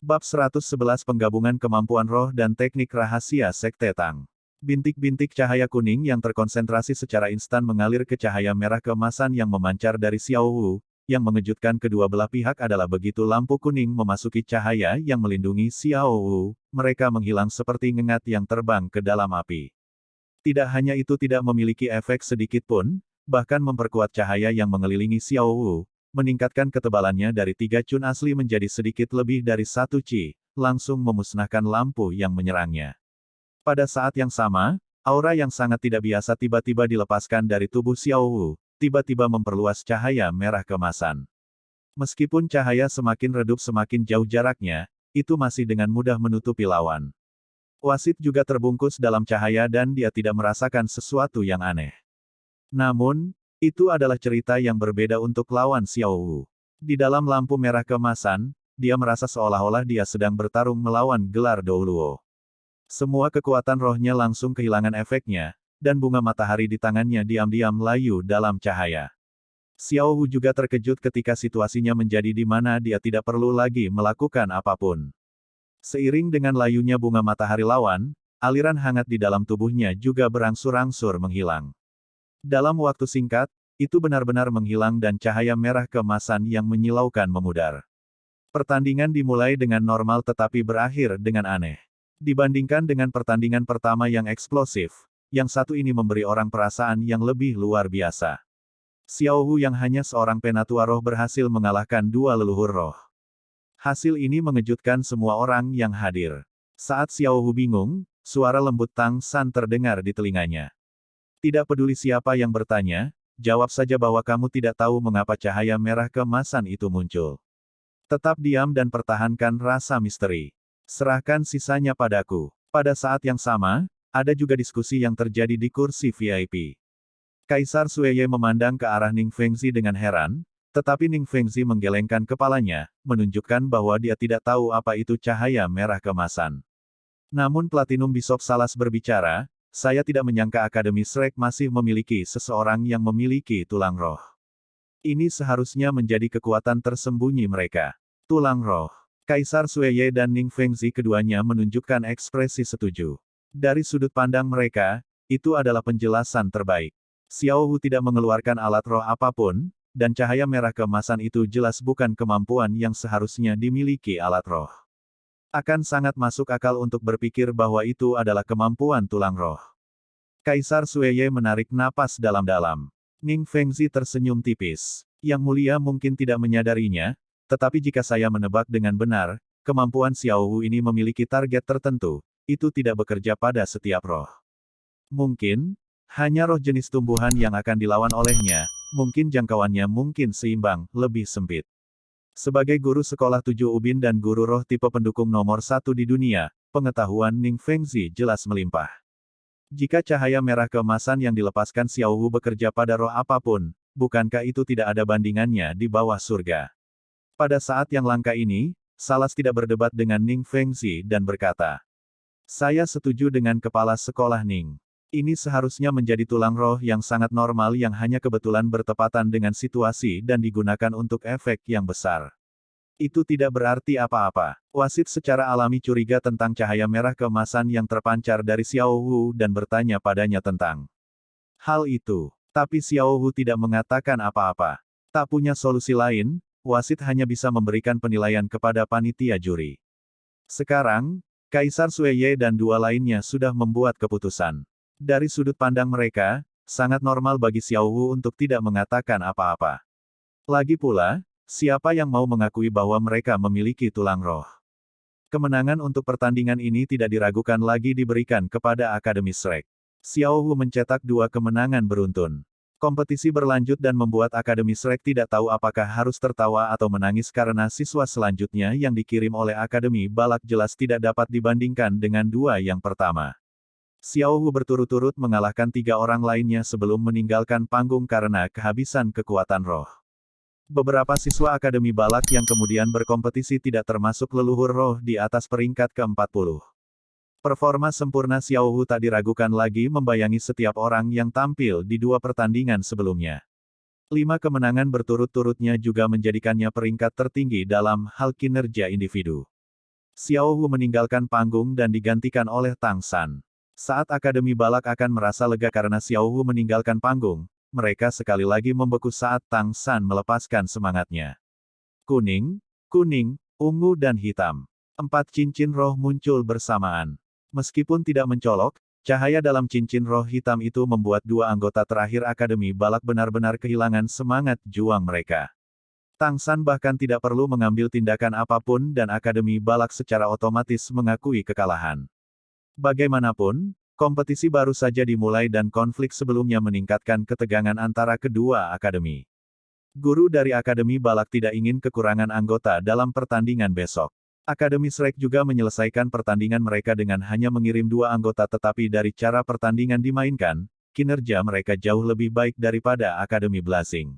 Bab 111 Penggabungan Kemampuan Roh dan Teknik Rahasia Sekte Tang. Bintik-bintik cahaya kuning yang terkonsentrasi secara instan mengalir ke cahaya merah keemasan yang memancar dari Xiao Wu. Yang mengejutkan kedua belah pihak adalah begitu lampu kuning memasuki cahaya yang melindungi Xiao Wu, mereka menghilang seperti ngengat yang terbang ke dalam api. Tidak hanya itu tidak memiliki efek sedikit pun, bahkan memperkuat cahaya yang mengelilingi Xiao Wu, meningkatkan ketebalannya dari 3 cun asli menjadi sedikit lebih dari 1 ci, langsung memusnahkan lampu yang menyerangnya. Pada saat yang sama, aura yang sangat tidak biasa tiba-tiba dilepaskan dari tubuh Xiao Wu, tiba-tiba memperluas cahaya merah keemasan. Meskipun cahaya semakin redup semakin jauh jaraknya, itu masih dengan mudah menutupi lawan. Wasit juga terbungkus dalam cahaya dan dia tidak merasakan sesuatu yang aneh. Namun, itu adalah cerita yang berbeda untuk lawan Xiao Wu. Di dalam lampu merah keemasan, dia merasa seolah-olah dia sedang bertarung melawan gelar Douluo. Semua kekuatan rohnya langsung kehilangan efeknya, dan bunga matahari di tangannya diam-diam layu dalam cahaya. Xiao Wu juga terkejut ketika situasinya menjadi di mana dia tidak perlu lagi melakukan apapun. Seiring dengan layunya bunga matahari lawan, aliran hangat di dalam tubuhnya juga berangsur-angsur menghilang. Dalam waktu singkat, itu benar-benar menghilang dan cahaya merah keemasan yang menyilaukan memudar. Pertandingan dimulai dengan normal tetapi berakhir dengan aneh. Dibandingkan dengan pertandingan pertama yang eksplosif, yang satu ini memberi orang perasaan yang lebih luar biasa. Xiao Wu yang hanya seorang penatua roh berhasil mengalahkan 2 leluhur roh. Hasil ini mengejutkan semua orang yang hadir. Saat Xiao Wu bingung, suara lembut Tang San terdengar di telinganya. Tidak peduli siapa yang bertanya, jawab saja bahwa kamu tidak tahu mengapa cahaya merah keemasan itu muncul. Tetap diam dan pertahankan rasa misteri. Serahkan sisanya padaku. Pada saat yang sama, ada juga diskusi yang terjadi di kursi VIP. Kaisar Sueye memandang ke arah Ning Fengzi dengan heran, tetapi Ning Fengzi menggelengkan kepalanya, menunjukkan bahwa dia tidak tahu apa itu cahaya merah keemasan. Namun Platinum Bishop Salas berbicara, saya tidak menyangka Akademi Shrek masih memiliki seseorang yang memiliki tulang roh. Ini seharusnya menjadi kekuatan tersembunyi mereka. Tulang roh. Kaisar Sueye dan Ning Fengzi keduanya menunjukkan ekspresi setuju. Dari sudut pandang mereka, itu adalah penjelasan terbaik. Xiao Wu tidak mengeluarkan alat roh apapun, dan cahaya merah keemasan itu jelas bukan kemampuan yang seharusnya dimiliki alat roh. Akan sangat masuk akal untuk berpikir bahwa itu adalah kemampuan tulang roh. Kaisar Sueye menarik napas dalam-dalam. Ning Fengzi tersenyum tipis. Yang mulia mungkin tidak menyadarinya, tetapi jika saya menebak dengan benar, kemampuan Xiao Wu ini memiliki target tertentu, itu tidak bekerja pada setiap roh. Mungkin, hanya roh jenis tumbuhan yang akan dilawan olehnya, mungkin jangkauannya mungkin seimbang, lebih sempit. Sebagai guru sekolah 7 ubin dan guru roh tipe pendukung nomor 1 di dunia, pengetahuan Ning Fengzi jelas melimpah. Jika cahaya merah keemasan yang dilepaskan Xiao Wu bekerja pada roh apapun, bukankah itu tidak ada bandingannya di bawah surga? Pada saat yang langka ini, Salas tidak berdebat dengan Ning Fengzi dan berkata, "Saya setuju dengan kepala sekolah Ning. Ini seharusnya menjadi tulang roh yang sangat normal yang hanya kebetulan bertepatan dengan situasi dan digunakan untuk efek yang besar. Itu tidak berarti apa-apa." Wasit secara alami curiga tentang cahaya merah keemasan yang terpancar dari Xiao Wu dan bertanya padanya tentang hal itu. Tapi Xiao Wu tidak mengatakan apa-apa. Tak punya solusi lain, wasit hanya bisa memberikan penilaian kepada panitia juri. Sekarang, Kaisar Sueye dan 2 lainnya sudah membuat keputusan. Dari sudut pandang mereka, sangat normal bagi Xiao Wu untuk tidak mengatakan apa-apa. Lagi pula, siapa yang mau mengakui bahwa mereka memiliki tulang roh? Kemenangan untuk pertandingan ini tidak diragukan lagi diberikan kepada Akademi Shrek. Xiao Wu mencetak 2 kemenangan beruntun. Kompetisi berlanjut dan membuat Akademi Shrek tidak tahu apakah harus tertawa atau menangis karena siswa selanjutnya yang dikirim oleh Akademi Balak jelas tidak dapat dibandingkan dengan 2 yang pertama. Xiao Wu berturut-turut mengalahkan 3 orang lainnya sebelum meninggalkan panggung karena kehabisan kekuatan roh. Beberapa siswa Akademi Balak yang kemudian berkompetisi tidak termasuk leluhur roh di atas peringkat ke-40. Performa sempurna Xiao Wu tak diragukan lagi membayangi setiap orang yang tampil di 2 pertandingan sebelumnya. 5 kemenangan berturut-turutnya juga menjadikannya peringkat tertinggi dalam hal kinerja individu. Xiao Wu meninggalkan panggung dan digantikan oleh Tang San. Saat Akademi Balak akan merasa lega karena Xiao Wu meninggalkan panggung, mereka sekali lagi membeku saat Tang San melepaskan semangatnya. Kuning, kuning, ungu dan hitam. 4 cincin roh muncul bersamaan. Meskipun tidak mencolok, cahaya dalam cincin roh hitam itu membuat dua anggota terakhir Akademi Balak benar-benar kehilangan semangat juang mereka. Tang San bahkan tidak perlu mengambil tindakan apapun dan Akademi Balak secara otomatis mengakui kekalahan. Bagaimanapun, kompetisi baru saja dimulai dan konflik sebelumnya meningkatkan ketegangan antara kedua akademi. Guru dari Akademi Balak tidak ingin kekurangan anggota dalam pertandingan besok. Akademi Shrek juga menyelesaikan pertandingan mereka dengan hanya mengirim 2 anggota, tetapi dari cara pertandingan dimainkan, kinerja mereka jauh lebih baik daripada Akademi Blazing.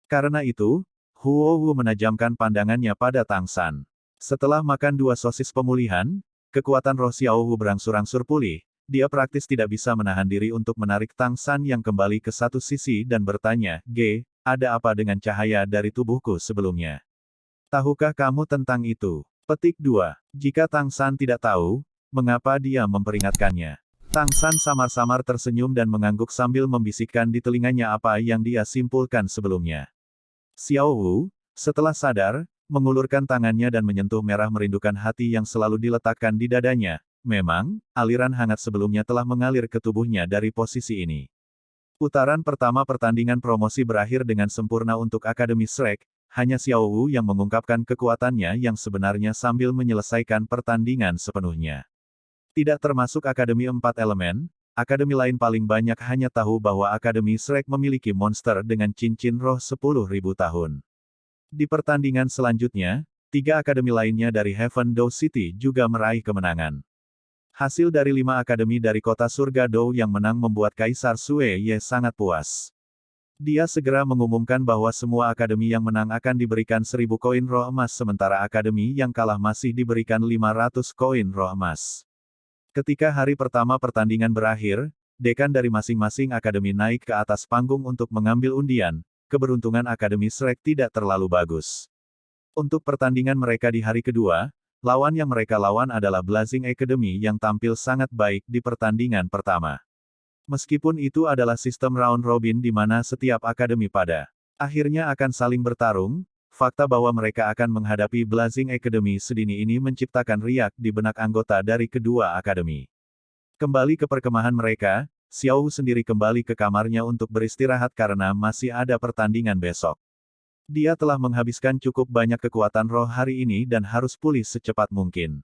Karena itu, Huo Wu menajamkan pandangannya pada Tang San. Setelah makan 2 sosis pemulihan, kekuatan roh Xiao Wu berangsur-angsur pulih. Dia praktis tidak bisa menahan diri untuk menarik Tang San yang kembali ke satu sisi dan bertanya, ada apa dengan cahaya dari tubuhku sebelumnya? Tahukah kamu tentang itu? Petik 2. Jika Tang San tidak tahu, mengapa dia memperingatkannya? Tang San samar-samar tersenyum dan mengangguk sambil membisikkan di telinganya apa yang dia simpulkan sebelumnya. Xiao Wu, setelah sadar, mengulurkan tangannya dan menyentuh merah merindukan hati yang selalu diletakkan di dadanya. Memang, aliran hangat sebelumnya telah mengalir ke tubuhnya dari posisi ini. Putaran pertama pertandingan promosi berakhir dengan sempurna untuk Akademi Shrek, hanya Xiao Wu yang mengungkapkan kekuatannya yang sebenarnya sambil menyelesaikan pertandingan sepenuhnya. Tidak termasuk Akademi 4 Elemen, akademi lain paling banyak hanya tahu bahwa Akademi Shrek memiliki monster dengan cincin roh 10.000 tahun. Di pertandingan selanjutnya, 3 akademi lainnya dari Heaven Dou City juga meraih kemenangan. Hasil dari 5 akademi dari kota surga Dou yang menang membuat Kaisar Sue Ye sangat puas. Dia segera mengumumkan bahwa semua akademi yang menang akan diberikan 1000 koin roh emas sementara akademi yang kalah masih diberikan 500 koin roh emas. Ketika hari pertama pertandingan berakhir, dekan dari masing-masing akademi naik ke atas panggung untuk mengambil undian. Keberuntungan Akademi Shrek tidak terlalu bagus. Untuk pertandingan mereka di hari kedua, lawan yang mereka lawan adalah Blazing Academy yang tampil sangat baik di pertandingan pertama. Meskipun itu adalah sistem round robin di mana setiap akademi pada akhirnya akan saling bertarung, fakta bahwa mereka akan menghadapi Blazing Academy sedini ini menciptakan riak di benak anggota dari kedua akademi. Kembali ke perkemahan mereka, Xiao Wu sendiri kembali ke kamarnya untuk beristirahat karena masih ada pertandingan besok. Dia telah menghabiskan cukup banyak kekuatan roh hari ini dan harus pulih secepat mungkin.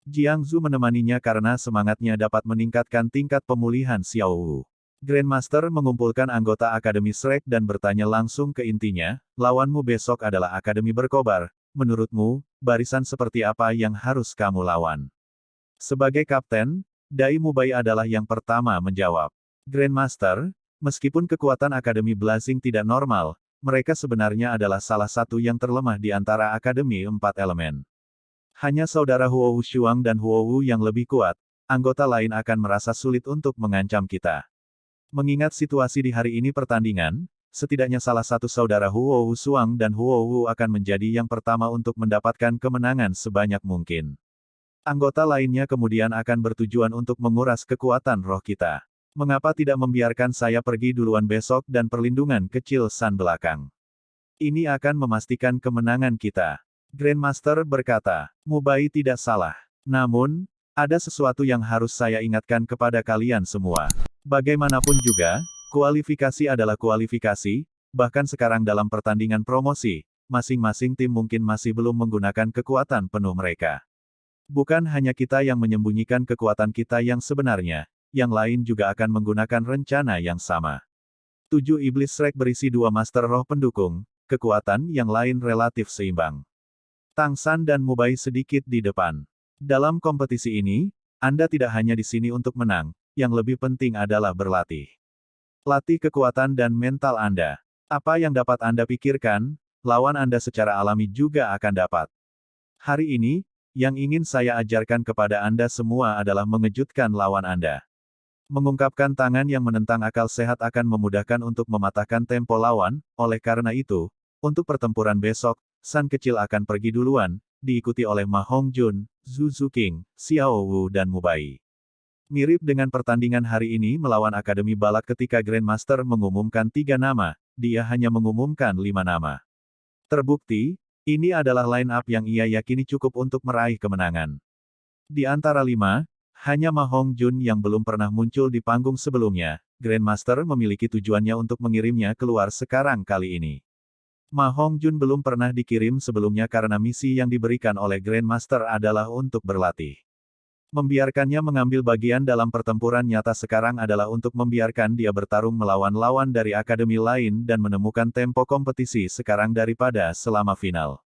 Jiang Zhu menemaninya karena semangatnya dapat meningkatkan tingkat pemulihan Xiao Wu. Grandmaster mengumpulkan anggota Akademi Shrek dan bertanya langsung ke intinya, lawanmu besok adalah Akademi Berkobar, menurutmu, barisan seperti apa yang harus kamu lawan? Sebagai kapten, Dai Mubai adalah yang pertama menjawab. Grandmaster, meskipun kekuatan Akademi Blazing tidak normal, mereka sebenarnya adalah salah satu yang terlemah di antara Akademi 4 Elemen. Hanya saudara Huo Wu Shuang dan Huo Wu yang lebih kuat, anggota lain akan merasa sulit untuk mengancam kita. Mengingat situasi di hari ini pertandingan, setidaknya salah satu saudara Huo Wu Shuang dan Huo Wu akan menjadi yang pertama untuk mendapatkan kemenangan sebanyak mungkin. Anggota lainnya kemudian akan bertujuan untuk menguras kekuatan roh kita. Mengapa tidak membiarkan saya pergi duluan besok dan perlindungan kecil San belakang? Ini akan memastikan kemenangan kita. Grandmaster berkata, Mubai tidak salah. Namun, ada sesuatu yang harus saya ingatkan kepada kalian semua. Bagaimanapun juga, kualifikasi adalah kualifikasi, bahkan sekarang dalam pertandingan promosi, masing-masing tim mungkin masih belum menggunakan kekuatan penuh mereka. Bukan hanya kita yang menyembunyikan kekuatan kita yang sebenarnya, yang lain juga akan menggunakan rencana yang sama. 7 Iblis Shrek berisi 2 Master Roh pendukung, kekuatan yang lain relatif seimbang. Tang San dan Mubai sedikit di depan. Dalam kompetisi ini, Anda tidak hanya di sini untuk menang, yang lebih penting adalah berlatih. Latih kekuatan dan mental Anda. Apa yang dapat Anda pikirkan, lawan Anda secara alami juga akan dapat. Hari ini, yang ingin saya ajarkan kepada Anda semua adalah mengejutkan lawan Anda. Mengungkapkan tangan yang menentang akal sehat akan memudahkan untuk mematahkan tempo lawan, oleh karena itu, untuk pertempuran besok, San kecil akan pergi duluan, diikuti oleh Ma Hongjun, Zhu Zuqing, Xiao Wu dan Mubai. Mirip dengan pertandingan hari ini melawan Akademi Balak ketika Grandmaster mengumumkan 3 nama, dia hanya mengumumkan 5 nama. Terbukti, ini adalah line-up yang ia yakini cukup untuk meraih kemenangan. Di antara 5, hanya Ma Hongjun yang belum pernah muncul di panggung sebelumnya, Grandmaster memiliki tujuannya untuk mengirimnya keluar sekarang kali ini. Ma Hongjun belum pernah dikirim sebelumnya karena misi yang diberikan oleh Grandmaster adalah untuk berlatih. Membiarkannya mengambil bagian dalam pertempuran nyata sekarang adalah untuk membiarkan dia bertarung melawan lawan dari akademi lain dan menemukan tempo kompetisi sekarang daripada selama final.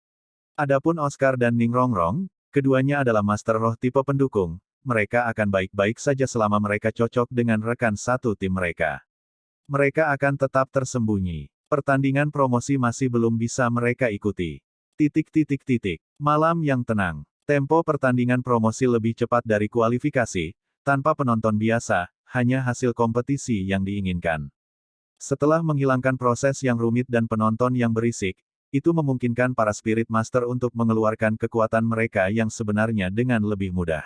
Adapun Oscar dan Ning Rongrong, keduanya adalah Master Roh tipe pendukung, mereka akan baik-baik saja selama mereka cocok dengan rekan satu tim mereka. Mereka akan tetap tersembunyi. Pertandingan promosi masih belum bisa mereka ikuti. Malam yang tenang. Tempo pertandingan promosi lebih cepat dari kualifikasi, tanpa penonton biasa, hanya hasil kompetisi yang diinginkan. Setelah menghilangkan proses yang rumit dan penonton yang berisik, itu memungkinkan para Spirit Master untuk mengeluarkan kekuatan mereka yang sebenarnya dengan lebih mudah.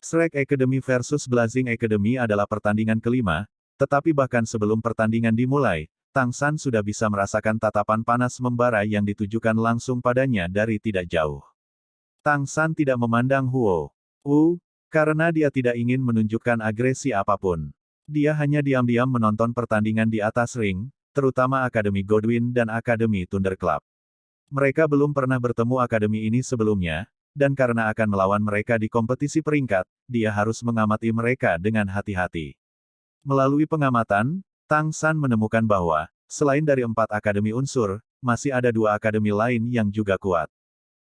Shrek Academy versus Blazing Academy adalah pertandingan kelima, tetapi bahkan sebelum pertandingan dimulai, Tang San sudah bisa merasakan tatapan panas membara yang ditujukan langsung padanya dari tidak jauh. Tang San tidak memandang Huo Wu, karena dia tidak ingin menunjukkan agresi apapun. Dia hanya diam-diam menonton pertandingan di atas ring, terutama Akademi Godwin dan Akademi Thunder Club. Mereka belum pernah bertemu akademi ini sebelumnya, dan karena akan melawan mereka di kompetisi peringkat, dia harus mengamati mereka dengan hati-hati. Melalui pengamatan, Tang San menemukan bahwa, selain dari 4 akademi unsur, masih ada 2 akademi lain yang juga kuat.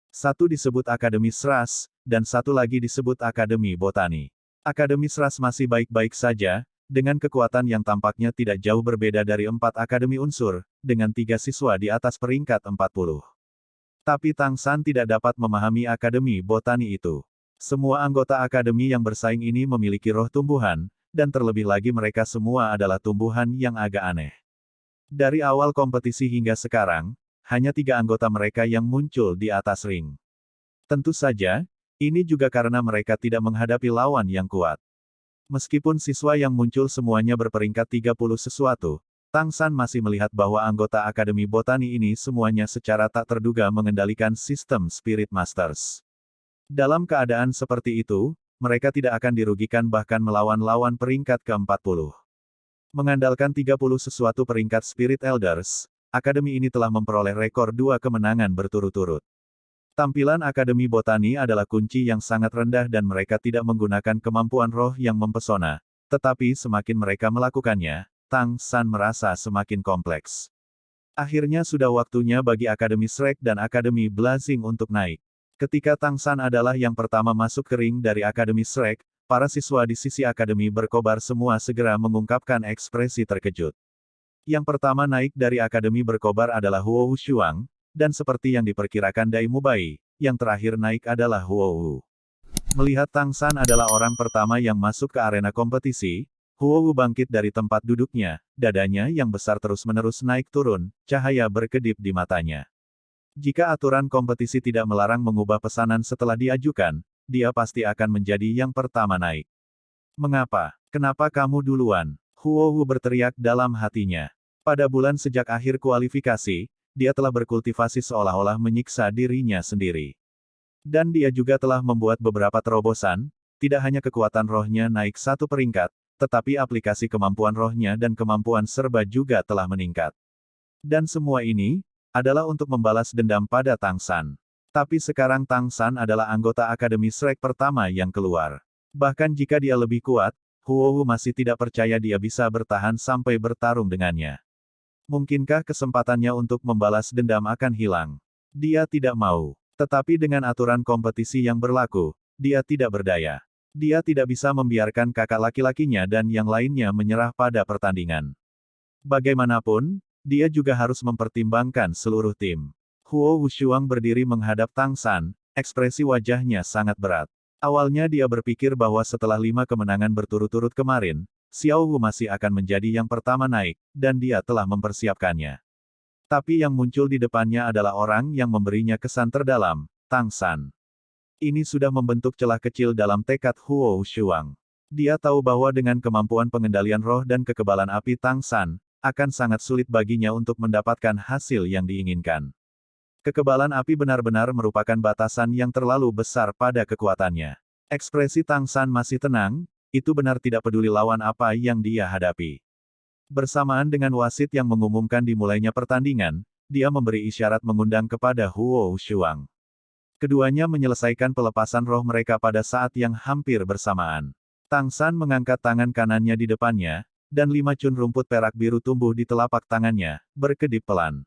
Satu disebut Akademi Sras, dan satu lagi disebut Akademi Botani. Akademi Sras masih baik-baik saja, dengan kekuatan yang tampaknya tidak jauh berbeda dari 4 akademi unsur, dengan 3 siswa di atas peringkat 40. Tapi Tang San tidak dapat memahami Akademi Botani itu. Semua anggota akademi yang bersaing ini memiliki roh tumbuhan, dan terlebih lagi mereka semua adalah tumbuhan yang agak aneh. Dari awal kompetisi hingga sekarang, hanya 3 anggota mereka yang muncul di atas ring. Tentu saja, ini juga karena mereka tidak menghadapi lawan yang kuat. Meskipun siswa yang muncul semuanya berperingkat 30 sesuatu, Tang San masih melihat bahwa anggota Akademi Botani ini semuanya secara tak terduga mengendalikan sistem Spirit Masters. Dalam keadaan seperti itu, mereka tidak akan dirugikan bahkan melawan lawan peringkat ke-40. Mengandalkan 30 sesuatu peringkat Spirit Elders, akademi ini telah memperoleh rekor 2 kemenangan berturut-turut. Tampilan Akademi Botani adalah kunci yang sangat rendah dan mereka tidak menggunakan kemampuan roh yang mempesona. Tetapi semakin mereka melakukannya, Tang San merasa semakin kompleks. Akhirnya sudah waktunya bagi Akademi Shrek dan Akademi Blazing untuk naik. Ketika Tang San adalah yang pertama masuk ke ring dari Akademi Shrek, para siswa di sisi akademi berkobar semua segera mengungkapkan ekspresi terkejut. Yang pertama naik dari Akademi berkobar adalah Huo Wushuang, dan seperti yang diperkirakan Dai Mubai, yang terakhir naik adalah Huo Wu. Melihat Tang San adalah orang pertama yang masuk ke arena kompetisi, Huo Wu bangkit dari tempat duduknya, dadanya yang besar terus-menerus naik turun, cahaya berkedip di matanya. Jika aturan kompetisi tidak melarang mengubah pesanan setelah diajukan, dia pasti akan menjadi yang pertama naik. Mengapa? Kenapa kamu duluan? Huo Wu berteriak dalam hatinya. Pada bulan sejak akhir kualifikasi, dia telah berkultivasi seolah-olah menyiksa dirinya sendiri. Dan dia juga telah membuat beberapa terobosan, tidak hanya kekuatan rohnya naik 1 peringkat, tetapi aplikasi kemampuan rohnya dan kemampuan serba juga telah meningkat. Dan semua ini, adalah untuk membalas dendam pada Tang San. Tapi sekarang Tang San adalah anggota Akademi Shrek pertama yang keluar. Bahkan jika dia lebih kuat, Huo Wu masih tidak percaya dia bisa bertahan sampai bertarung dengannya. Mungkinkah kesempatannya untuk membalas dendam akan hilang? Dia tidak mau. Tetapi dengan aturan kompetisi yang berlaku, dia tidak berdaya. Dia tidak bisa membiarkan kakak laki-lakinya dan yang lainnya menyerah pada pertandingan. Bagaimanapun, dia juga harus mempertimbangkan seluruh tim. Huo Wushuang berdiri menghadap Tang San, ekspresi wajahnya sangat berat. Awalnya dia berpikir bahwa setelah 5 kemenangan berturut-turut kemarin, Xiao Wu masih akan menjadi yang pertama naik, dan dia telah mempersiapkannya. Tapi yang muncul di depannya adalah orang yang memberinya kesan terdalam, Tang San. Ini sudah membentuk celah kecil dalam tekad Huo Shuang. Dia tahu bahwa dengan kemampuan pengendalian roh dan kekebalan api Tang San, akan sangat sulit baginya untuk mendapatkan hasil yang diinginkan. Kekebalan api benar-benar merupakan batasan yang terlalu besar pada kekuatannya. Ekspresi Tang San masih tenang, itu benar tidak peduli lawan apa yang dia hadapi. Bersamaan dengan wasit yang mengumumkan dimulainya pertandingan, dia memberi isyarat mengundang kepada Huo Shuang. Keduanya menyelesaikan pelepasan roh mereka pada saat yang hampir bersamaan. Tang San mengangkat tangan kanannya di depannya, dan 5 cun rumput perak biru tumbuh di telapak tangannya, berkedip pelan.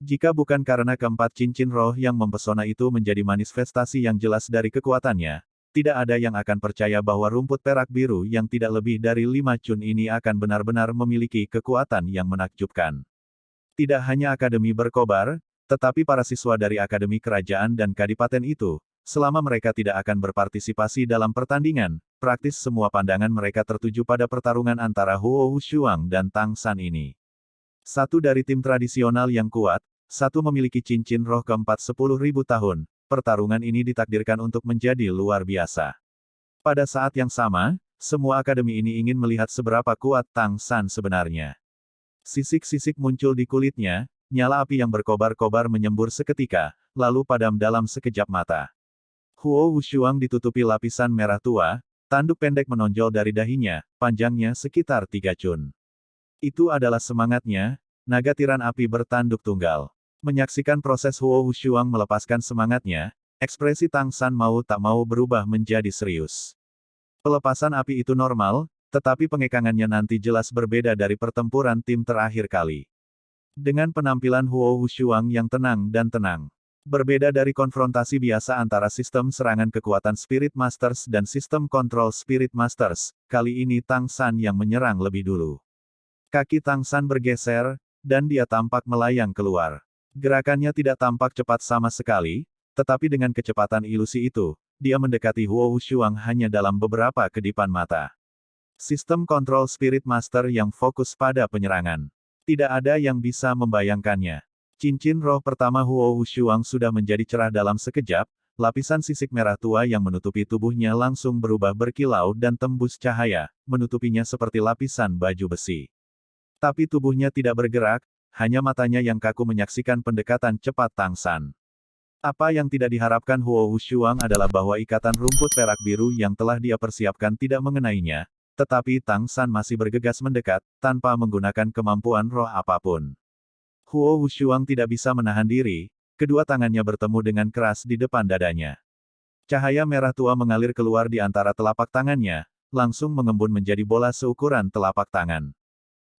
Jika bukan karena keempat cincin roh yang mempesona itu menjadi manifestasi yang jelas dari kekuatannya, tidak ada yang akan percaya bahwa rumput perak biru yang tidak lebih dari 5 cun ini akan benar-benar memiliki kekuatan yang menakjubkan. Tidak hanya Akademi Berkobar, tetapi para siswa dari Akademi Kerajaan dan Kadipaten itu, selama mereka tidak akan berpartisipasi dalam pertandingan, praktis semua pandangan mereka tertuju pada pertarungan antara Huo Shuang dan Tang San ini. Satu dari tim tradisional yang kuat, satu memiliki cincin roh keempat 10.000 tahun, pertarungan ini ditakdirkan untuk menjadi luar biasa. Pada saat yang sama, semua akademi ini ingin melihat seberapa kuat Tang San sebenarnya. Sisik-sisik muncul di kulitnya, nyala api yang berkobar-kobar menyembur seketika, lalu padam dalam sekejap mata. Huo Shuang ditutupi lapisan merah tua, tanduk pendek menonjol dari dahinya, panjangnya sekitar 3 cun. Itu adalah semangatnya, naga tiran api bertanduk tunggal. Menyaksikan proses Huo Shuang melepaskan semangatnya, ekspresi Tang San mau tak mau berubah menjadi serius. Pelepasan api itu normal, tetapi pengekangannya nanti jelas berbeda dari pertempuran tim terakhir kali. Dengan penampilan Huo Shuang yang tenang dan tenang. Berbeda dari konfrontasi biasa antara sistem serangan kekuatan Spirit Masters dan sistem kontrol Spirit Masters, kali ini Tang San yang menyerang lebih dulu. Kaki Tang San bergeser, dan dia tampak melayang keluar. Gerakannya tidak tampak cepat sama sekali, tetapi dengan kecepatan ilusi itu, dia mendekati Huo Shuang hanya dalam beberapa kedipan mata. Sistem kontrol Spirit Master yang fokus pada penyerangan. Tidak ada yang bisa membayangkannya. Cincin roh pertama Huo Shuang sudah menjadi cerah dalam sekejap, lapisan sisik merah tua yang menutupi tubuhnya langsung berubah berkilau dan tembus cahaya, menutupinya seperti lapisan baju besi. Tapi tubuhnya tidak bergerak, hanya matanya yang kaku menyaksikan pendekatan cepat Tang San. Apa yang tidak diharapkan Huo Shuang adalah bahwa ikatan rumput perak biru yang telah dia persiapkan tidak mengenainya, tetapi Tang San masih bergegas mendekat, tanpa menggunakan kemampuan roh apapun. Huo Shuang tidak bisa menahan diri, kedua tangannya bertemu dengan keras di depan dadanya. Cahaya merah tua mengalir keluar di antara telapak tangannya, langsung mengembun menjadi bola seukuran telapak tangan.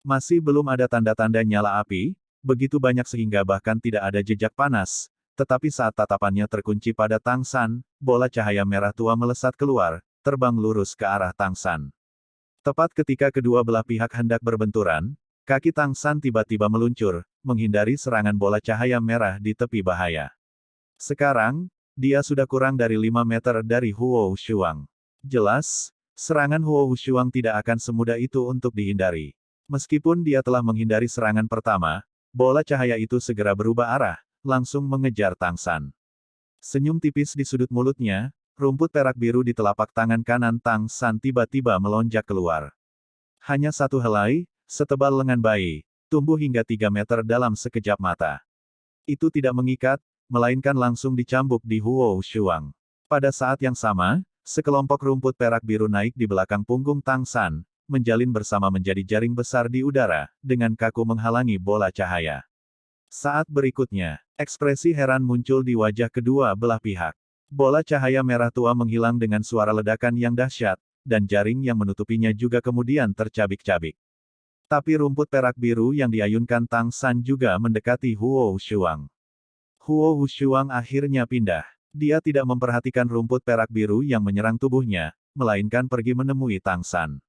Masih belum ada tanda-tanda nyala api, begitu banyak sehingga bahkan tidak ada jejak panas, tetapi saat tatapannya terkunci pada Tang San, bola cahaya merah tua melesat keluar, terbang lurus ke arah Tang San. Tepat ketika kedua belah pihak hendak berbenturan, kaki Tang San tiba-tiba meluncur, menghindari serangan bola cahaya merah di tepi bahaya. Sekarang, dia sudah kurang dari 5 meter dari Huo Shuang. Jelas, serangan Huo Shuang tidak akan semudah itu untuk dihindari. Meskipun dia telah menghindari serangan pertama, bola cahaya itu segera berubah arah, langsung mengejar Tang San. Senyum tipis di sudut mulutnya, rumput perak biru di telapak tangan kanan Tang San tiba-tiba melonjak keluar. Hanya satu helai, setebal lengan bayi, tumbuh hingga 3 meter dalam sekejap mata. Itu tidak mengikat, melainkan langsung dicambuk di Huo Shuang. Pada saat yang sama, sekelompok rumput perak biru naik di belakang punggung Tang San, menjalin bersama menjadi jaring besar di udara, dengan kaku menghalangi bola cahaya. Saat berikutnya, ekspresi heran muncul di wajah kedua belah pihak. Bola cahaya merah tua menghilang dengan suara ledakan yang dahsyat, dan jaring yang menutupinya juga kemudian tercabik-cabik. Tapi rumput perak biru yang diayunkan Tang San juga mendekati Huo Shuang. Huo Shuang akhirnya pindah. Dia tidak memperhatikan rumput perak biru yang menyerang tubuhnya, melainkan pergi menemui Tang San.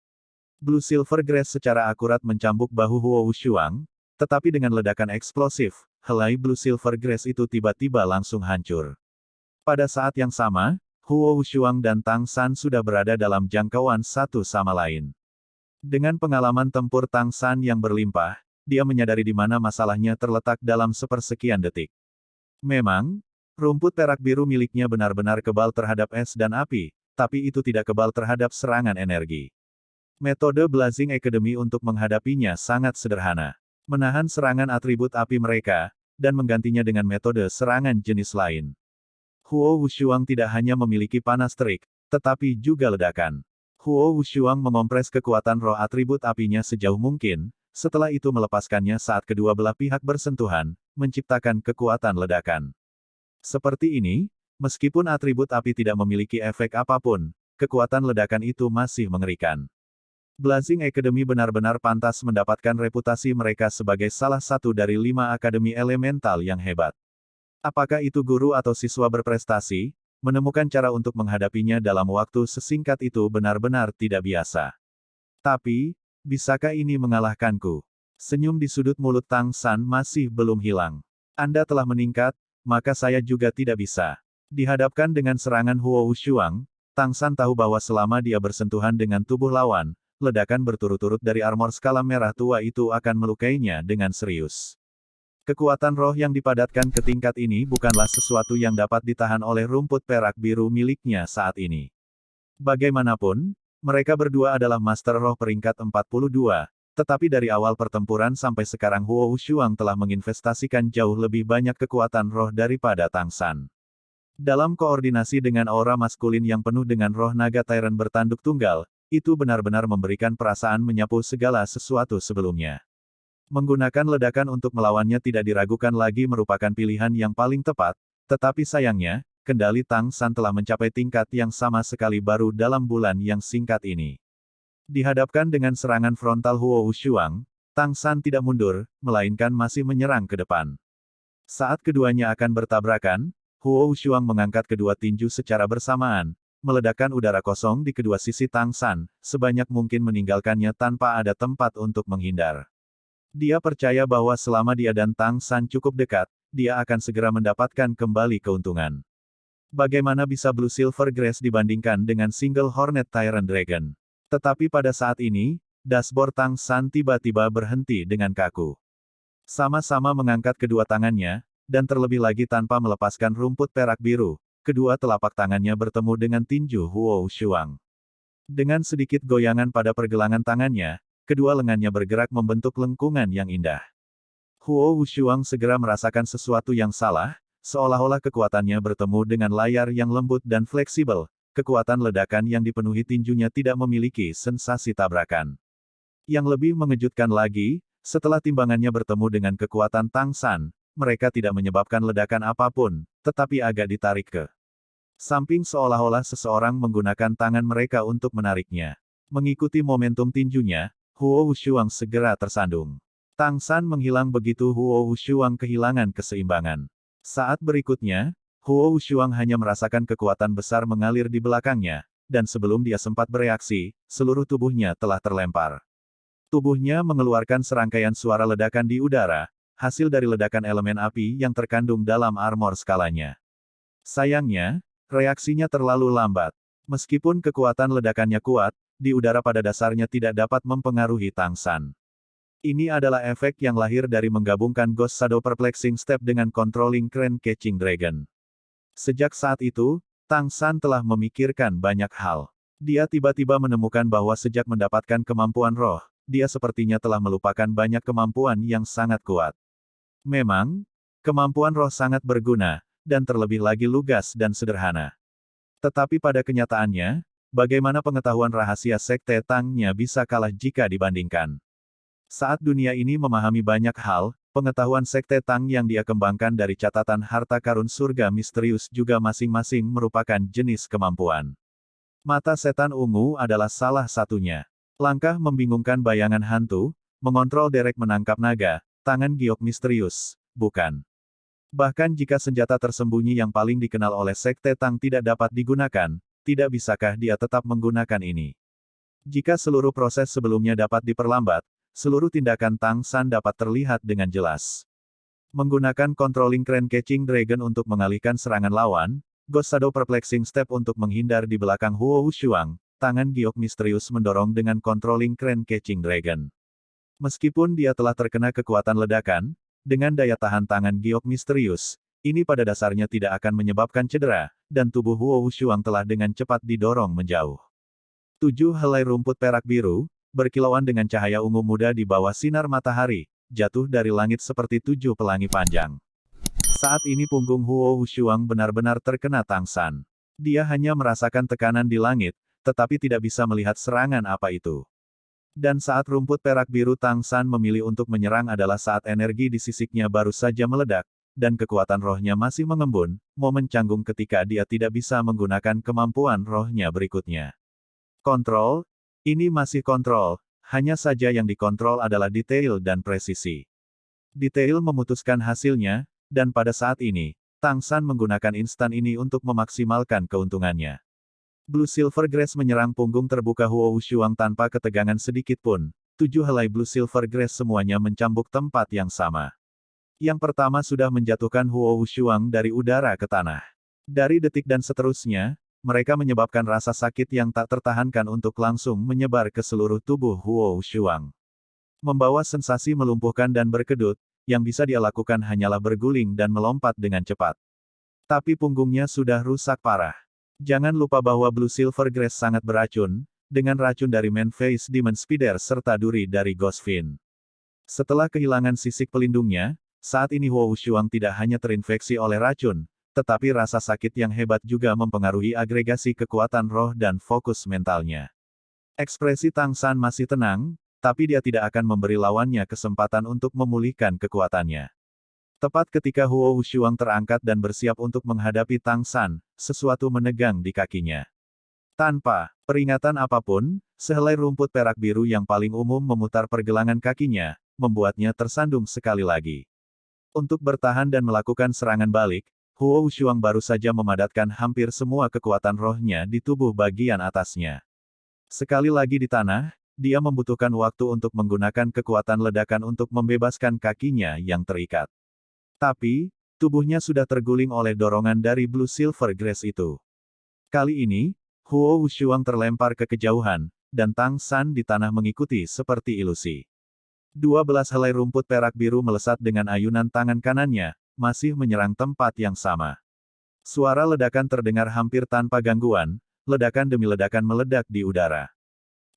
Blue Silver Grass secara akurat mencambuk bahu Huo Shuang, tetapi dengan ledakan eksplosif, helai Blue Silver Grass itu tiba-tiba langsung hancur. Pada saat yang sama, Huo Shuang dan Tang San sudah berada dalam jangkauan satu sama lain. Dengan pengalaman tempur Tang San yang berlimpah, dia menyadari di mana masalahnya terletak dalam sepersekian detik. Memang, Rumput perak biru miliknya benar-benar kebal terhadap es dan api, tapi itu tidak kebal terhadap serangan energi. Metode Blazing Academy untuk menghadapinya sangat sederhana. Menahan serangan atribut api mereka, dan menggantinya dengan metode serangan jenis lain. Huo Wushuang tidak hanya memiliki panas terik, tetapi juga ledakan. Huo Wushuang mengompres kekuatan roh atribut apinya sejauh mungkin, setelah itu melepaskannya saat kedua belah pihak bersentuhan, menciptakan kekuatan ledakan. Seperti ini, meskipun atribut api tidak memiliki efek apapun, kekuatan ledakan itu masih mengerikan. Blazing Academy benar-benar pantas mendapatkan reputasi mereka sebagai salah satu dari 5 akademi elemental yang hebat. Apakah itu guru atau siswa berprestasi, menemukan cara untuk menghadapinya dalam waktu sesingkat itu benar-benar tidak biasa. Tapi, bisakah ini mengalahkanku? Senyum di sudut mulut Tang San masih belum hilang. Anda telah meningkat, maka saya juga tidak bisa. Dihadapkan dengan serangan Huo Wushuang, Tang San tahu bahwa selama dia bersentuhan dengan tubuh lawan, ledakan berturut-turut dari armor skala merah tua itu akan melukainya dengan serius. Kekuatan roh yang dipadatkan ke tingkat ini bukanlah sesuatu yang dapat ditahan oleh rumput perak biru miliknya saat ini. Bagaimanapun, mereka berdua adalah Master Roh peringkat 42, tetapi dari awal pertempuran sampai sekarang Huo Wushuang telah menginvestasikan jauh lebih banyak kekuatan roh daripada Tang San. Dalam koordinasi dengan aura maskulin yang penuh dengan roh naga Tyrant bertanduk tunggal, itu benar-benar memberikan perasaan menyapu segala sesuatu sebelumnya. Menggunakan ledakan untuk melawannya tidak diragukan lagi merupakan pilihan yang paling tepat, tetapi sayangnya, kendali Tang San telah mencapai tingkat yang sama sekali baru dalam bulan yang singkat ini. Dihadapkan dengan serangan frontal Huo Wushuang, Tang San tidak mundur, melainkan masih menyerang ke depan. Saat keduanya akan bertabrakan, Huo Wushuang mengangkat kedua tinju secara bersamaan, meledakkan udara kosong di kedua sisi Tang San, sebanyak mungkin meninggalkannya tanpa ada tempat untuk menghindar. Dia percaya bahwa selama dia dan Tang San cukup dekat, dia akan segera mendapatkan kembali keuntungan. Bagaimana bisa Blue Silver Grace dibandingkan dengan Single Hornet Tyrant Dragon? Tetapi pada saat ini, dashboard Tang San tiba-tiba berhenti dengan kaku. Sama-sama mengangkat kedua tangannya, dan terlebih lagi tanpa melepaskan rumput perak biru, kedua telapak tangannya bertemu dengan tinju Huo Wushuang. Dengan sedikit goyangan pada pergelangan tangannya, kedua lengannya bergerak membentuk lengkungan yang indah. Huo Wushuang segera merasakan sesuatu yang salah, seolah-olah kekuatannya bertemu dengan layar yang lembut dan fleksibel. Kekuatan ledakan yang dipenuhi tinjunya tidak memiliki sensasi tabrakan. Yang lebih mengejutkan lagi, setelah timbangannya bertemu dengan kekuatan Tang San, mereka tidak menyebabkan ledakan apapun, tetapi agak ditarik ke samping seolah-olah seseorang menggunakan tangan mereka untuk menariknya. Mengikuti momentum tinjunya, Huo Wushuang segera tersandung. Tang San menghilang begitu Huo Wushuang kehilangan keseimbangan. Saat berikutnya, Huo Wushuang hanya merasakan kekuatan besar mengalir di belakangnya, dan sebelum dia sempat bereaksi, seluruh tubuhnya telah terlempar. Tubuhnya mengeluarkan serangkaian suara ledakan di udara, hasil dari ledakan elemen api yang terkandung dalam armor skalanya. Sayangnya, reaksinya terlalu lambat. Meskipun kekuatan ledakannya kuat, di udara pada dasarnya tidak dapat mempengaruhi Tang San. Ini adalah efek yang lahir dari menggabungkan Ghost Shadow Perplexing Step dengan Controlling Crane Catching Dragon. Sejak saat itu, Tang San telah memikirkan banyak hal. Dia tiba-tiba menemukan bahwa sejak mendapatkan kemampuan roh, dia sepertinya telah melupakan banyak kemampuan yang sangat kuat. Memang, kemampuan roh sangat berguna, dan terlebih lagi lugas dan sederhana. Tetapi pada kenyataannya, bagaimana pengetahuan rahasia Sekte Tang-nya bisa kalah jika dibandingkan? Saat dunia ini memahami banyak hal, pengetahuan Sekte Tang yang dia kembangkan dari catatan harta karun surga misterius juga masing-masing merupakan jenis kemampuan. Mata setan ungu adalah salah satunya. Langkah membingungkan bayangan hantu, mengontrol derek menangkap naga, tangan giok misterius, bukan. Bahkan jika senjata tersembunyi yang paling dikenal oleh Sekte Tang tidak dapat digunakan, tidak bisakah dia tetap menggunakan ini? Jika seluruh proses sebelumnya dapat diperlambat, seluruh tindakan Tang San dapat terlihat dengan jelas. Menggunakan Controlling Crane Catching Dragon untuk mengalihkan serangan lawan, Ghost Shadow Perplexing Step untuk menghindar di belakang Huo Wushuang, tangan giok misterius mendorong dengan Controlling Crane Catching Dragon. Meskipun dia telah terkena kekuatan ledakan, dengan daya tahan tangan giok misterius, Ini pada dasarnya tidak akan menyebabkan cedera, dan tubuh Huo Wushuang telah dengan cepat didorong menjauh. 7 helai rumput perak biru, berkilauan dengan cahaya ungu muda di bawah sinar matahari, jatuh dari langit seperti 7 pelangi panjang. Saat ini punggung Huo Wushuang benar-benar terkena tangsan. Dia hanya merasakan tekanan di langit, tetapi tidak bisa melihat serangan apa itu. Dan saat rumput perak biru Tangsan memilih untuk menyerang adalah saat energi di sisiknya baru saja meledak, dan kekuatan rohnya masih mengembun, momen canggung ketika dia tidak bisa menggunakan kemampuan rohnya berikutnya. Kontrol? Ini masih kontrol, hanya saja yang dikontrol adalah detail dan presisi. Detail memutuskan hasilnya, dan pada saat ini, Tangsan menggunakan instan ini untuk memaksimalkan keuntungannya. Blue Silver Grass menyerang punggung terbuka Huo Wushuang tanpa ketegangan sedikit pun. 7 helai Blue Silver Grass semuanya mencambuk tempat yang sama. Yang pertama sudah menjatuhkan Huo Wushuang dari udara ke tanah. Dari detik dan seterusnya, mereka menyebabkan rasa sakit yang tak tertahankan untuk langsung menyebar ke seluruh tubuh Huo Wushuang. Membawa sensasi melumpuhkan dan berkedut, yang bisa dia lakukan hanyalah berguling dan melompat dengan cepat. Tapi punggungnya sudah rusak parah. Jangan lupa bahwa Blue Silver Grass sangat beracun, dengan racun dari Man-Face Demon Spider serta duri dari Ghostfin. Setelah kehilangan sisik pelindungnya, saat ini Huo Wushuang tidak hanya terinfeksi oleh racun, tetapi rasa sakit yang hebat juga mempengaruhi agregasi kekuatan roh dan fokus mentalnya. Ekspresi Tangsan masih tenang, tapi dia tidak akan memberi lawannya kesempatan untuk memulihkan kekuatannya. Tepat ketika Huo Wushuang terangkat dan bersiap untuk menghadapi Tangsan, sesuatu menegang di kakinya. Tanpa peringatan apapun, sehelai rumput perak biru yang paling umum memutar pergelangan kakinya, membuatnya tersandung sekali lagi. Untuk bertahan dan melakukan serangan balik, Huo Wushuang baru saja memadatkan hampir semua kekuatan rohnya di tubuh bagian atasnya. Sekali lagi di tanah, dia membutuhkan waktu untuk menggunakan kekuatan ledakan untuk membebaskan kakinya yang terikat. Tapi, tubuhnya sudah terguling oleh dorongan dari Blue Silver Grass itu. Kali ini, Huo Wushuang terlempar ke kejauhan, dan Tangsan di tanah mengikuti seperti ilusi. 12 helai rumput perak biru melesat dengan ayunan tangan kanannya, masih menyerang tempat yang sama. Suara ledakan terdengar hampir tanpa gangguan, ledakan demi ledakan meledak di udara.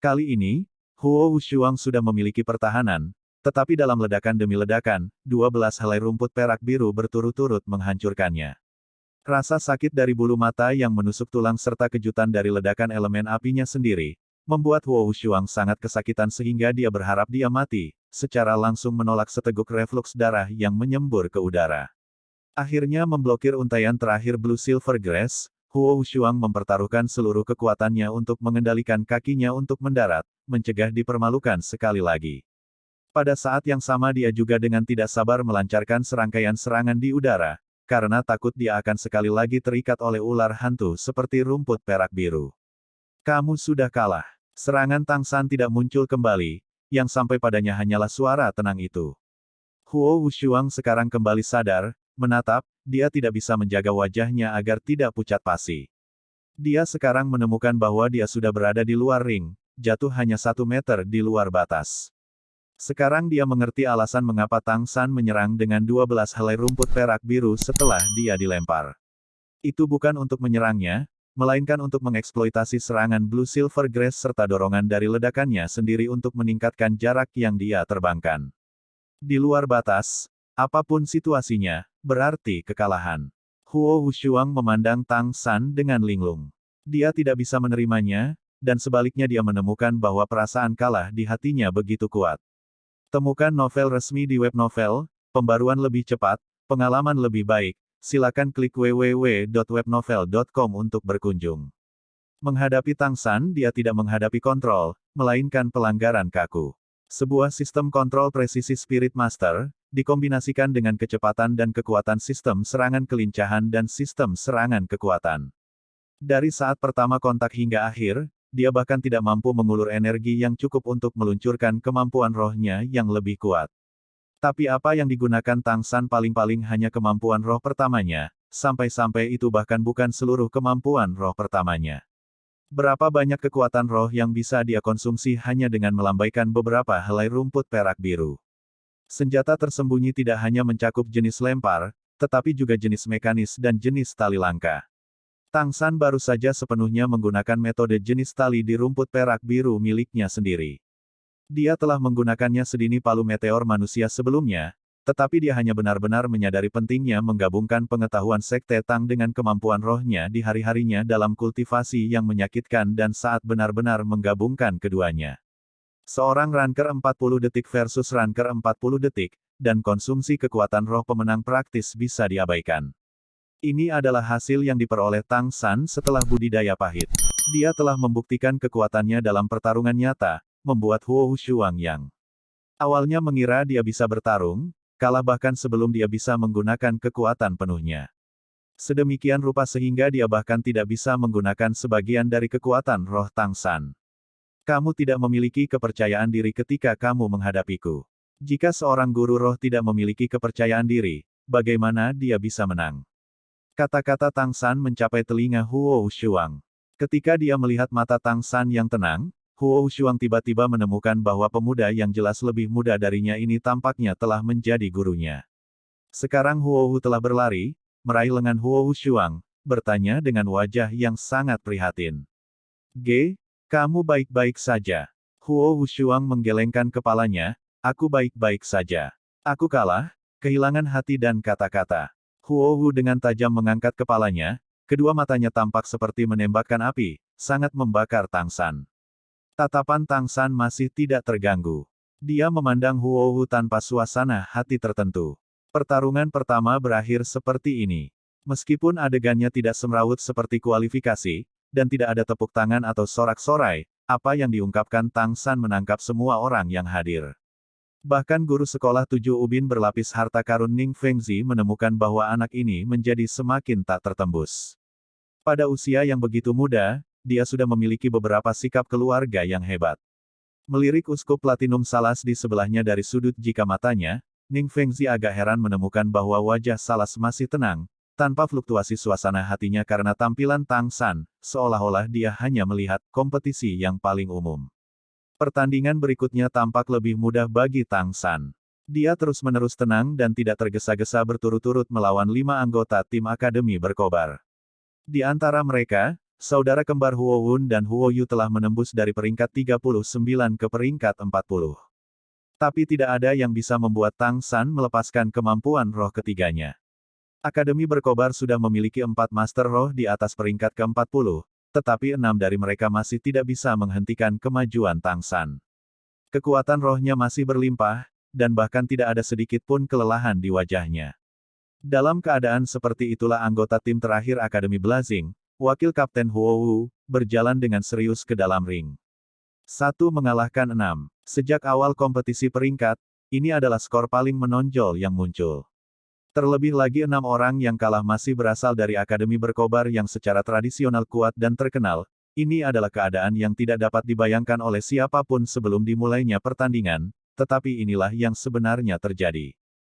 Kali ini, Huo Wushuang sudah memiliki pertahanan, tetapi dalam ledakan demi ledakan, 12 helai rumput perak biru berturut-turut menghancurkannya. Rasa sakit dari bulu mata yang menusuk tulang serta kejutan dari ledakan elemen apinya sendiri, membuat Huo Wushuang sangat kesakitan sehingga dia berharap dia mati, secara langsung menolak seteguk refluks darah yang menyembur ke udara. Akhirnya memblokir untaian terakhir Blue Silver Grass, Huo Wushuang mempertaruhkan seluruh kekuatannya untuk mengendalikan kakinya untuk mendarat, mencegah dipermalukan sekali lagi. Pada saat yang sama dia juga dengan tidak sabar melancarkan serangkaian serangan di udara, karena takut dia akan sekali lagi terikat oleh ular hantu seperti rumput perak biru. Kamu sudah kalah. Serangan Tangsan tidak muncul kembali, yang sampai padanya hanyalah suara tenang itu. Huo Wushuang sekarang kembali sadar, menatap, dia tidak bisa menjaga wajahnya agar tidak pucat pasi. Dia sekarang menemukan bahwa dia sudah berada di luar ring, jatuh hanya 1 meter di luar batas. Sekarang dia mengerti alasan mengapa Tangsan menyerang dengan 12 helai rumput perak biru setelah dia dilempar. Itu bukan untuk menyerangnya, melainkan untuk mengeksploitasi serangan Blue Silver Grass serta dorongan dari ledakannya sendiri untuk meningkatkan jarak yang dia terbangkan. Di luar batas, apapun situasinya, berarti kekalahan. Huo Wushuang memandang Tangsan dengan linglung. Dia tidak bisa menerimanya, dan sebaliknya dia menemukan bahwa perasaan kalah di hatinya begitu kuat. Temukan novel resmi di web novel, pembaruan lebih cepat, pengalaman lebih baik, silakan klik www.webnovel.com untuk berkunjung. Menghadapi Tangsan dia tidak menghadapi kontrol, melainkan pelanggaran kaku. Sebuah sistem kontrol presisi Spirit Master, dikombinasikan dengan kecepatan dan kekuatan sistem serangan kelincahan dan sistem serangan kekuatan. Dari saat pertama kontak hingga akhir, dia bahkan tidak mampu mengulur energi yang cukup untuk meluncurkan kemampuan rohnya yang lebih kuat. Tapi apa yang digunakan Tangsan paling-paling hanya kemampuan roh pertamanya, sampai-sampai itu bahkan bukan seluruh kemampuan roh pertamanya. Berapa banyak kekuatan roh yang bisa dia konsumsi hanya dengan melambaikan beberapa helai rumput perak biru. Senjata tersembunyi tidak hanya mencakup jenis lempar, tetapi juga jenis mekanis dan jenis tali langka. Tang San baru saja sepenuhnya menggunakan metode jenis tali di rumput perak biru miliknya sendiri. Dia telah menggunakannya sedini palu meteor manusia sebelumnya, tetapi dia hanya benar-benar menyadari pentingnya menggabungkan pengetahuan Sekte Tang dengan kemampuan rohnya di hari-harinya dalam kultivasi yang menyakitkan dan saat benar-benar menggabungkan keduanya. Seorang ranker 40 detik versus ranker 40 detik, dan konsumsi kekuatan roh pemenang praktis bisa diabaikan. Ini adalah hasil yang diperoleh Tang San setelah budidaya pahit. Dia telah membuktikan kekuatannya dalam pertarungan nyata, membuat Huo Shuang yang awalnya mengira dia bisa bertarung, kalah bahkan sebelum dia bisa menggunakan kekuatan penuhnya. Sedemikian rupa sehingga dia bahkan tidak bisa menggunakan sebagian dari kekuatan roh Tang San. Kamu tidak memiliki kepercayaan diri ketika kamu menghadapiku. Jika seorang guru roh tidak memiliki kepercayaan diri, bagaimana dia bisa menang? Kata-kata Tang San mencapai telinga Huo Shuang. Ketika dia melihat mata Tang San yang tenang, Huo Shuang tiba-tiba menemukan bahwa pemuda yang jelas lebih muda darinya ini tampaknya telah menjadi gurunya. Sekarang Huo telah berlari, meraih lengan Huo Shuang, bertanya dengan wajah yang sangat prihatin. Kamu baik-baik saja. Huo Shuang menggelengkan kepalanya, aku baik-baik saja. Aku kalah, kehilangan hati dan kata-kata. Huo dengan tajam mengangkat kepalanya, kedua matanya tampak seperti menembakkan api, sangat membakar Tang San. Tatapan Tang San masih tidak terganggu. Dia memandang Huo tanpa suasana hati tertentu. Pertarungan pertama berakhir seperti ini. Meskipun adegannya tidak semrawut seperti kualifikasi, dan tidak ada tepuk tangan atau sorak-sorai, apa yang diungkapkan Tang San menangkap semua orang yang hadir. Bahkan guru sekolah 7 ubin berlapis harta karun Ning Fengzi menemukan bahwa anak ini menjadi semakin tak tertembus. Pada usia yang begitu muda, dia sudah memiliki beberapa sikap keluarga yang hebat. Melirik uskup Platinum Salas di sebelahnya dari sudut jika matanya, Ning Fengzi agak heran menemukan bahwa wajah Salas masih tenang, tanpa fluktuasi suasana hatinya karena tampilan Tang San, seolah-olah dia hanya melihat kompetisi yang paling umum. Pertandingan berikutnya tampak lebih mudah bagi Tang San. Dia terus-menerus tenang dan tidak tergesa-gesa berturut-turut melawan 5 anggota tim Akademi Berkobar. Di antara mereka, saudara kembar Huo dan Huo Yu telah menembus dari peringkat 39 ke peringkat 40. Tapi tidak ada yang bisa membuat Tang San melepaskan kemampuan roh ketiganya. Akademi Berkobar sudah memiliki 4 Master Roh di atas peringkat ke-40, tetapi 6 dari mereka masih tidak bisa menghentikan kemajuan Tang San. Kekuatan rohnya masih berlimpah, dan bahkan tidak ada sedikit pun kelelahan di wajahnya. Dalam keadaan seperti itulah anggota tim terakhir Akademi Blazing, Wakil Kapten Huo berjalan dengan serius ke dalam ring. 1 mengalahkan 6. Sejak awal kompetisi peringkat, ini adalah skor paling menonjol yang muncul. Terlebih lagi 6 orang yang kalah masih berasal dari Akademi Berkobar yang secara tradisional kuat dan terkenal. Ini adalah keadaan yang tidak dapat dibayangkan oleh siapapun sebelum dimulainya pertandingan, tetapi inilah yang sebenarnya terjadi.